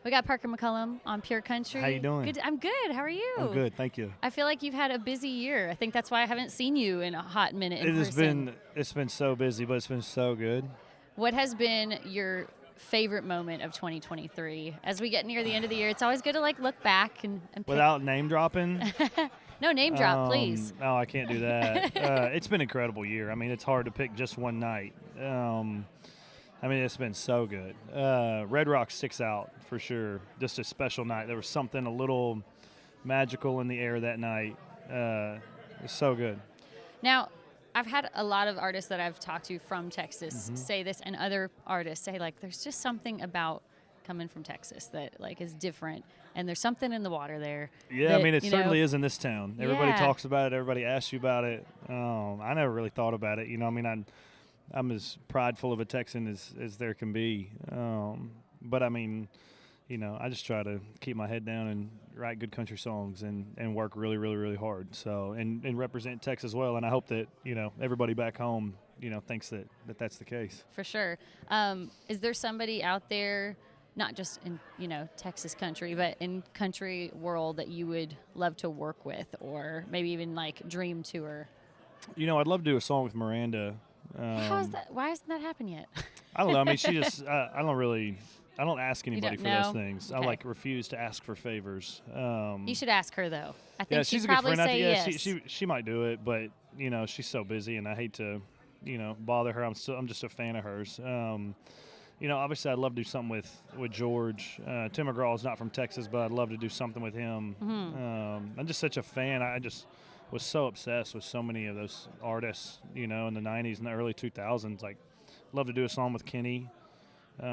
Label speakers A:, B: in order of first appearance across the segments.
A: We got Parker McCollum on Pure Country.
B: How you doing?
A: Good. I'm good. How are you?
B: I'm good, thank you.
A: I feel like you've had a busy year. I think that's why I haven't seen you in a hot minute in person.
B: It's been so busy, but it's been so good.
A: What has been your favorite moment of 2023? As we get near the end of the year, it's always good to look back and pick.
B: Without name dropping.
A: No name drop, please.
B: No, I can't do that. It's been an incredible year. I mean, it's hard to pick just one night. It's been so good. Red Rock sticks out for sure. Just a special night. There was something a little magical in the air that night. It was so good.
A: Now, I've had a lot of artists that I've talked to from Texas say this, and other artists say, there's just something about coming from Texas that, is different, and there's something in the water there.
B: Yeah,
A: that,
B: it certainly is in this town. Everybody
A: Yeah.
B: talks about it. Everybody asks you about it. I never really thought about it. I'm as prideful of a Texan as there can be. But I just try to keep my head down and write good country songs and work really, really, really hard. So, and represent Texas well. And I hope that, everybody back home, thinks that that's the case.
A: For sure. Is there somebody out there, not just in, Texas country, but in country world that you would love to work with, or maybe even dream tour?
B: I'd love to do a song with Miranda.
A: How is that? Why hasn't that happened yet?
B: I don't know. She just, I don't ask anybody for those things.
A: Okay.
B: I refuse to ask for favors.
A: You should ask her though. I think
B: she's
A: she'd
B: a good
A: probably
B: friend.
A: say yes.
B: She might do it, but she's so busy, and I hate to, bother her. I'm just a fan of hers. Obviously I'd love to do something with George. Tim McGraw's not from Texas, but I'd love to do something with him. I'm just such a fan. I just was so obsessed with so many of those artists, in the 90s and the early 2000s. Love to do a song with Kenny. But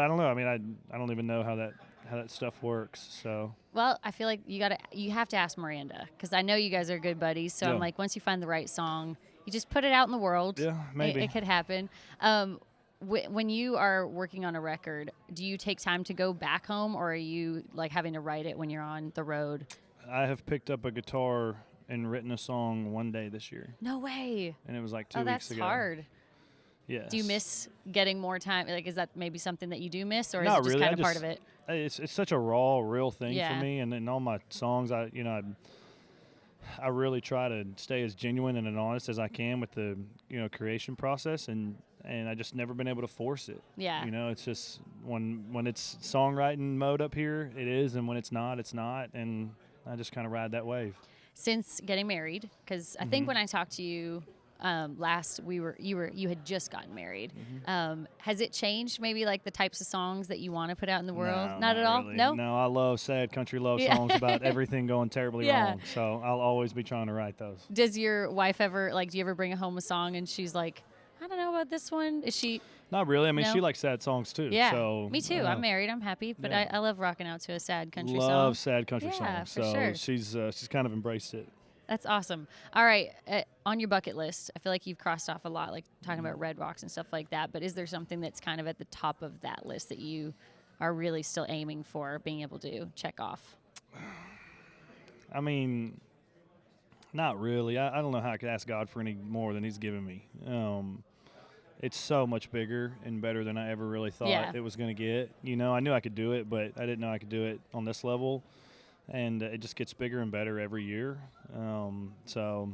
B: I don't know. I don't even know how that stuff works. So. Well,
A: I feel like you have to ask Miranda, because I know you guys are good buddies. So
B: yeah.
A: I'm once you find the right song, you just put it out in the world.
B: Yeah, maybe
A: it could happen. When you are working on a record, do you take time to go back home, or are you having to write it when you're on the road?
B: I have picked up a guitar and written a song one day this year.
A: No way.
B: And it was 2 weeks ago.
A: Oh, that's hard.
B: Yes.
A: Do you miss getting more time? Is that maybe something that you do miss, or is
B: Not
A: it just
B: really.
A: kind of part of it?
B: It's such a raw, real thing
A: Yeah.
B: for me, and in all my songs, I really try to stay as genuine and honest as I can with the creation process, and I just never been able to force it.
A: Yeah.
B: It's just when it's songwriting mode up here, it is, and when it's not, it's not, and I just kind of ride that wave.
A: Since getting married, because I think when I talked to you last, you had just gotten married. Has it changed maybe the types of songs that you want to put out in the world?
B: No,
A: not at all.
B: Really.
A: No.
B: No, I love sad country love songs about everything going terribly wrong. So I'll always be trying to write those.
A: Does your wife ever do you ever bring home a song and she's like, I don't know about this one? Is she?
B: Not really.
A: No?
B: She likes sad songs too.
A: Yeah.
B: So,
A: me too. I'm married. I'm happy, but
B: yeah.
A: I love rocking out to a sad country song.
B: Love sad country
A: Yeah,
B: songs.
A: for
B: So
A: sure.
B: she's kind of embraced it.
A: That's awesome. All right. On your bucket list, I feel like you've crossed off a lot, talking about Red Rocks and stuff like that. But is there something that's kind of at the top of that list that you are really still aiming for being able to check off?
B: Not really. I don't know how I could ask God for any more than He's given me. It's so much bigger and better than I ever really thought it was going to get. I knew I could do it, but I didn't know I could do it on this level. And it just gets bigger and better every year. So,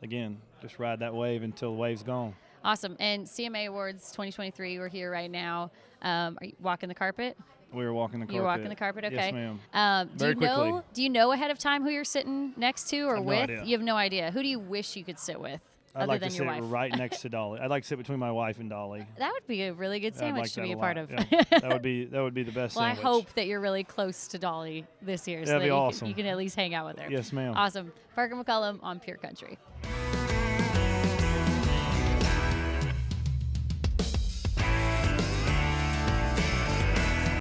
B: again, just ride that wave until the wave's gone.
A: Awesome. And CMA Awards 2023, we're here right now. Are you walking the carpet?
B: We were walking the carpet.
A: You're walking the carpet? Okay.
B: Yes, ma'am. Very quickly.
A: Do you know ahead of time who you're sitting next to or
B: I have no
A: with?
B: idea.
A: You have no idea. Who do you wish you could sit with?
B: I'd
A: other
B: like
A: than
B: to
A: your
B: sit
A: wife?
B: right next to Dolly. I'd like to sit between my wife and Dolly.
A: That would be a really good sandwich
B: like
A: to
B: that
A: be a
B: lot.
A: part of.
B: Yeah. That would be the best
A: Well,
B: sandwich.
A: I hope that you're really close to Dolly this year, so
B: That'd
A: that
B: be awesome.
A: you can at least hang out with her.
B: Yes, ma'am.
A: Awesome. Parker McCollum on Pure Country.